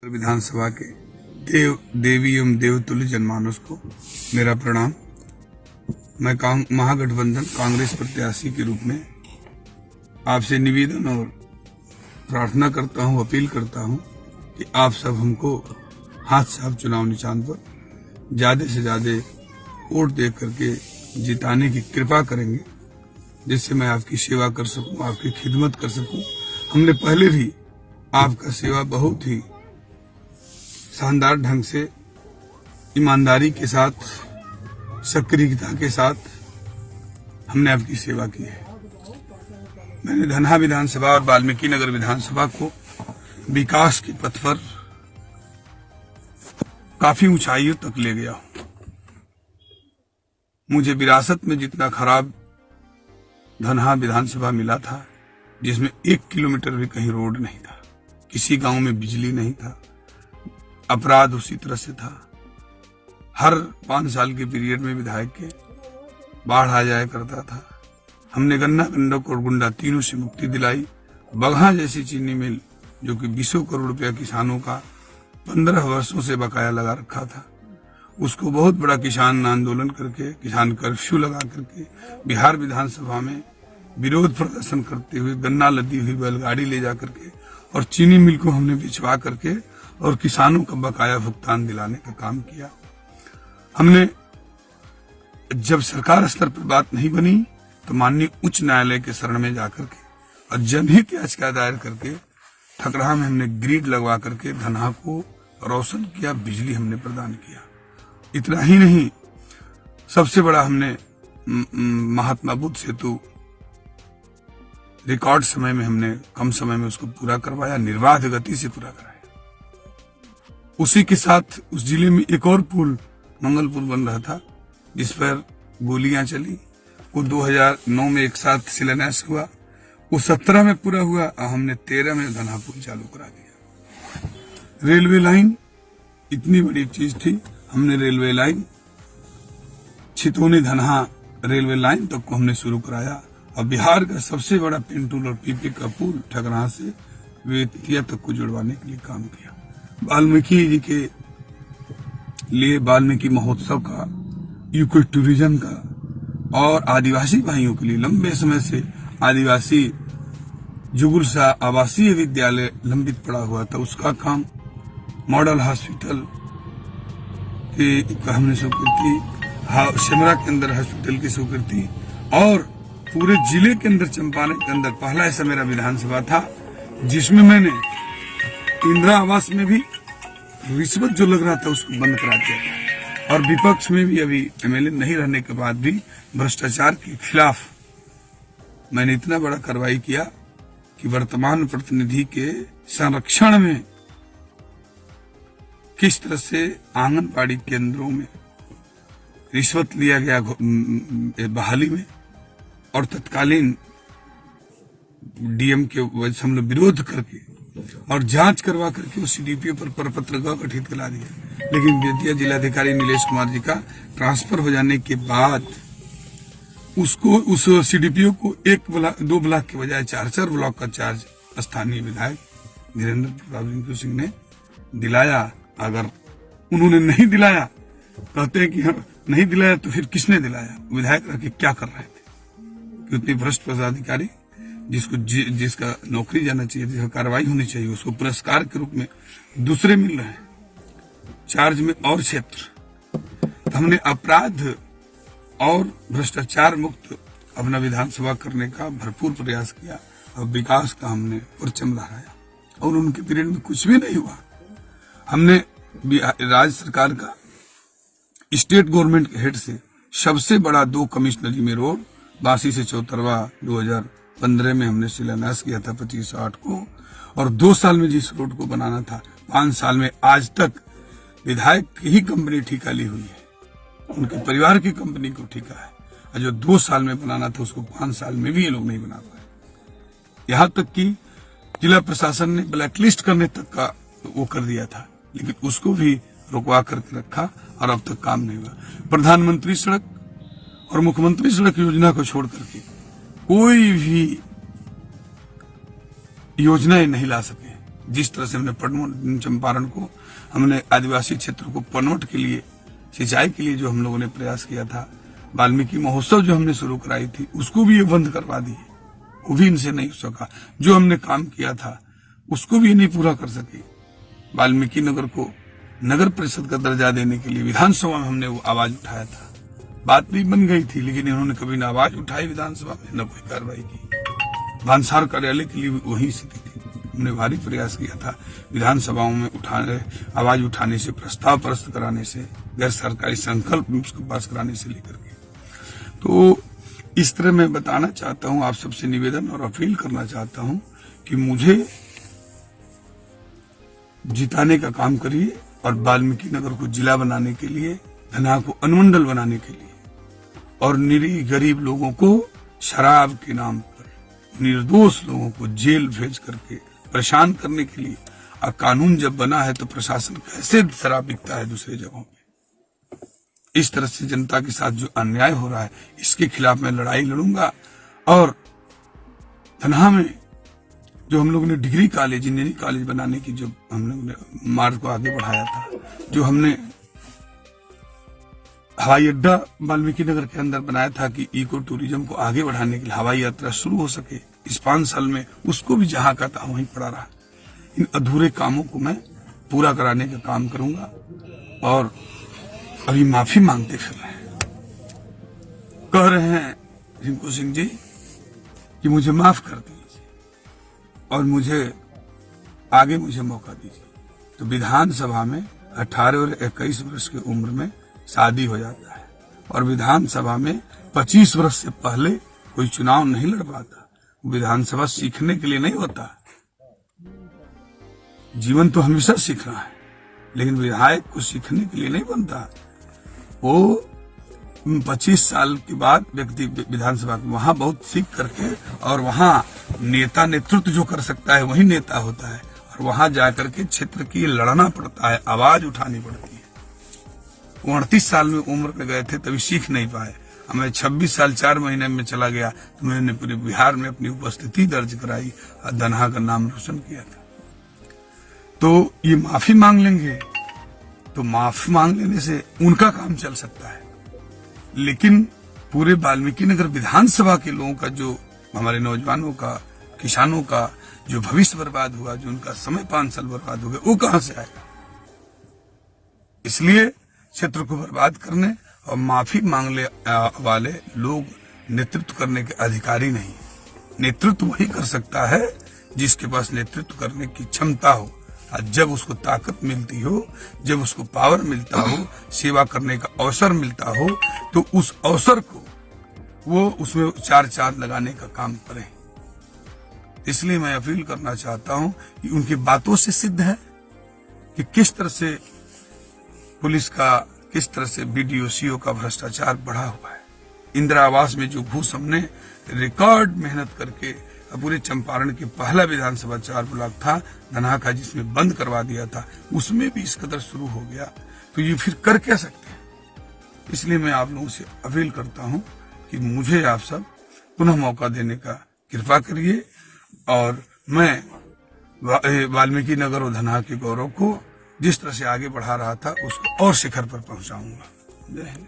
विधानसभा के देवी एवं देवतुल्य जनमानस को मेरा प्रणाम। मैं महागठबंधन कांग्रेस प्रत्याशी के रूप में आपसे निवेदन और प्रार्थना करता हूं, अपील करता हूं कि आप सब हमको हाथ साफ चुनाव निशान पर ज्यादा से ज्यादा वोट दे करके जिताने की कृपा करेंगे, जिससे मैं आपकी सेवा कर सकूं, आपकी खिदमत कर सकूं। हमने पहले भी आपका सेवा बहुत ही शानदार ढंग से, ईमानदारी के साथ, सक्रियता के साथ हमने आपकी सेवा की है। मैंने धनहा विधानसभा और वाल्मीकि नगर विधानसभा को विकास के पथ पर काफी ऊंचाइयों तक ले गया हूं। मुझे विरासत में जितना खराब धनहा विधानसभा मिला था, जिसमें 1 किलोमीटर भी कहीं रोड नहीं था, किसी गांव में बिजली नहीं था, अपराध उसी तरह से था। हर 5 साल के पीरियड में विधायक के बाढ़ आ जाया करता था। हमने गन्ना, गंडक और गुंडा तीनों से मुक्ति दिलाई। बगहा जैसी चीनी मिल, जो कि 20 करोड़ रुपया किसानों का 15 वर्षों से बकाया लगा रखा था, उसको बहुत बड़ा किसान आंदोलन करके, किसान कर्फ्यू लगा करके बिहार विधानसभा में विरोध प्रदर्शन करते हुए गन्ना लदी हुई बैलगाड़ी ले जा करके और चीनी मिल को हमने बिछवा करके और किसानों का बकाया भुगतान दिलाने का काम किया। हमने जब सरकार स्तर पर बात नहीं बनी तो माननीय उच्च न्यायालय के शरण में जाकर के और जनहित याचिका दायर करके ठकराहा में हमने ग्रिड लगवा करके धनहा को रोशन किया, बिजली हमने प्रदान किया। इतना ही नहीं, सबसे बड़ा हमने महात्मा बुद्ध सेतु रिकॉर्ड समय में हमने कम समय में उसको पूरा करवाया, निर्बाध गति से पूरा कराया। उसी के साथ उस जिले में एक और पुल मंगलपुर बन रहा था, जिस पर गोलियां चली। वो 2009 में एक साथ शिलान्यास हुआ, वो 17 में पूरा हुआ और हमने 13 में धनहा पुल चालू करा दिया। रेलवे लाइन इतनी बड़ी चीज थी, हमने railway line Chhitauni Dhanha railway line तक को हमने शुरू कराया और बिहार का सबसे बड़ा पेंटूल और पीपी का पुल ठकराहा से बेतिया तक को जुड़वाने के लिए काम किया। वाल्मीकि जी के लिए वाल्मीकि महोत्सव का, इको टूरिज्म का और आदिवासी भाइयों के लिए लंबे समय से आदिवासी जुगुल सा आवासीय विद्यालय लंबित पड़ा हुआ था, उसका काम, मॉडल हॉस्पिटल की हमने स्वीकृति, शिमरा के अंदर हॉस्पिटल की स्वीकृति और पूरे जिले के अंदर, चंपारण के अंदर पहला ऐसा मेरा विधानसभा था जिसमें मैंने इंदिरा आवास में भी रिश्वत जो लग रहा था उसको बंद करा दिया और विपक्ष में भी अभी एमएलए नहीं रहने के बाद भी भ्रष्टाचार के खिलाफ मैंने इतना बड़ा कार्रवाई किया कि वर्तमान प्रतिनिधि के संरक्षण में किस तरह से आंगनबाड़ी केंद्रों में रिश्वत लिया गया बहाली में और तत्कालीन डीएम के हम लोग विरोध करके और जांच करवा करके उस सीडीपीओ पर प्रपत्र गठित करा दिया। लेकिन बेतिया जिलाधिकारी नीलेश कुमार जी का ट्रांसफर हो जाने के बाद उसको, उस सीडीपीओ को 2 ब्लॉक के बजाय 4 ब्लॉक का चार्ज स्थानीय विधायक धीरेन्द्र प्रताप सिंह ने दिलाया। अगर उन्होंने नहीं दिलाया, कहते हैं कि नहीं दिलाया तो फिर किसने दिलाया? विधायक रह के क्या कर रहे थे? उतनी भ्रष्ट पदाधिकारी जिसका नौकरी जाना चाहिए, जिसका कार्रवाई होनी चाहिए, उसको पुरस्कार के रूप में दूसरे मिल रहे हैं, चार्ज में और क्षेत्र। तो हमने अपराध और भ्रष्टाचार मुक्त अपना विधानसभा करने का भरपूर प्रयास किया और विकास का हमने परचम लहराया और उनके पीरियड में कुछ भी नहीं हुआ। हमने राज्य सरकार का स्टेट गवर्नमेंट के हेड से सबसे बड़ा 2 कमिश्नरी में रोड, बासी से चौतरवा 2015 में हमने शिलान्यास किया था 25/8 को, और 2 साल में जिस रोड को बनाना था 5 साल में आज तक विधायक की ही कंपनी ठेका ली हुई है, उनके परिवार की कंपनी को ठेका है, और जो 2 साल में बनाना था उसको 5 साल में भी ये लोग नहीं बना पाए। यहाँ तक कि जिला प्रशासन ने ब्लैकलिस्ट करने तक का वो कर दिया था, लेकिन उसको भी रुकवा करके रखा और अब तक काम नहीं हुआ। प्रधानमंत्री सड़क और मुख्यमंत्री सड़क योजना को छोड़ करके कोई भी योजनाएं नहीं ला सके। जिस तरह से हमने पश्चिम चंपारण को, हमने आदिवासी क्षेत्र को पनवट के लिए, सिंचाई के लिए जो हम लोगों ने प्रयास किया था, वाल्मीकि महोत्सव जो हमने शुरू कराई थी उसको भी ये बंद करवा दिए, वो भी इनसे नहीं हो सका। जो हमने काम किया था उसको भी नहीं पूरा कर सके। वाल्मीकि नगर को नगर परिषद का दर्जा देने के लिए विधानसभा में हमने वो आवाज उठाया था, बात भी बन गई थी, लेकिन इन्होंने कभी ना आवाज उठाई विधानसभा में, न कोई कार्रवाई की। भांसार कार्यालय के लिए वही स्थिति थी। हमने भारी प्रयास किया था विधानसभाओं में आवाज उठाने से, प्रस्ताव प्रस्तुत कराने से, गैर सरकारी संकल्प उसको पास कराने से लेकर के। तो इस तरह मैं बताना चाहता हूं, आप सबसे निवेदन और अपील करना चाहता हूं कि मुझे जिताने का काम करिए और वाल्मीकि नगर को जिला बनाने के लिए, धनहा को अनुमंडल बनाने के लिए और निरीह गरीब लोगों को शराब के नाम पर, निर्दोष लोगों को जेल भेज करके परेशान करने के लिए। और कानून जब बना है तो प्रशासन कैसे शराब बिकता है दूसरे जगहों पे, इस तरह से जनता के साथ जो अन्याय हो रहा है इसके खिलाफ मैं लड़ाई लड़ूंगा। और धनहा में जो हम लोगों ने डिग्री कॉलेज, इंजीनियरिंग कॉलेज बनाने की जो हम लोगों ने मार्ग को आगे बढ़ाया था, जो हमने हवाई अड्डा वाल्मीकि नगर के अंदर बनाया था कि इको टूरिज्म को आगे बढ़ाने के लिए हवाई यात्रा शुरू हो सके, इस 5 साल में उसको भी जहां का था वहीं पड़ा रहा। इन अधूरे कामों को मैं पूरा कराने का काम करूंगा। और अभी माफी मांगते फिर रहे हैं, कह रहे हैं रिंकू सिंह जी कि मुझे माफ कर दीजिए और मुझे मौका दीजिए। तो विधानसभा में 18 और 21 वर्ष की उम्र में शादी हो जाता है और विधानसभा में 25 वर्ष से पहले कोई चुनाव नहीं लड़ पाता। विधानसभा सीखने के लिए नहीं होता, जीवन तो हमेशा सीखना है, लेकिन विधायक को सीखने के लिए नहीं बनता। वो 25 साल के बाद व्यक्ति विधानसभा में वहां बहुत सीख करके, और वहां नेता नेतृत्व जो कर सकता है वही नेता होता है, और वहां जाकर के क्षेत्र की लड़ना पड़ता है, आवाज उठानी पड़ती है। 38 साल में उम्र में गए थे तभी सीख नहीं पाए। मैं 26 साल 4 महीने में चला गया तो मैंने पूरे बिहार में अपनी उपस्थिति दर्ज कराई और धनहा का नाम रोशन किया था। तो ये माफी मांग लेंगे तो माफी मांग लेने से उनका काम चल सकता है, लेकिन पूरे वाल्मीकि नगर विधानसभा के लोगों का, जो हमारे नौजवानों का, किसानों का जो भविष्य बर्बाद हुआ, जो उनका समय 5 साल बर्बाद हो गया, वो कहां से आएगा। इसलिए क्षेत्र को बर्बाद करने और माफी मांगने वाले लोग नेतृत्व करने के अधिकारी नहीं। नेतृत्व वही कर सकता है जिसके पास नेतृत्व करने की क्षमता हो, और जब उसको ताकत मिलती हो, जब उसको पावर मिलता हो, सेवा करने का अवसर मिलता हो, तो उस अवसर को वो उसमें 4 चांद लगाने का काम करें। इसलिए मैं अपील करना चाहता हूं कि उनकी बातों से सिद्ध है कि किस तरह से पुलिस का, किस तरह से BDO CO का भ्रष्टाचार बढ़ा हुआ है। इंदिरा आवास में जो घूस हमने रिकॉर्ड मेहनत करके पूरे चंपारण के पहला विधानसभा 4 ब्लॉक था धनहा का, जिसमें बंद करवा दिया था, उसमें भी इस कदर शुरू हो गया, तो ये फिर कर क्या सकते हैं। इसलिए मैं आप लोगों से अपील करता हूं कि मुझे आप सब पुनः मौका देने का कृपा करिए, और मैं वाल्मीकि नगर और धनहा के गौरव को जिस तरह से आगे बढ़ा रहा था उसको और शिखर पर पहुंचाऊंगा। जय हिंद।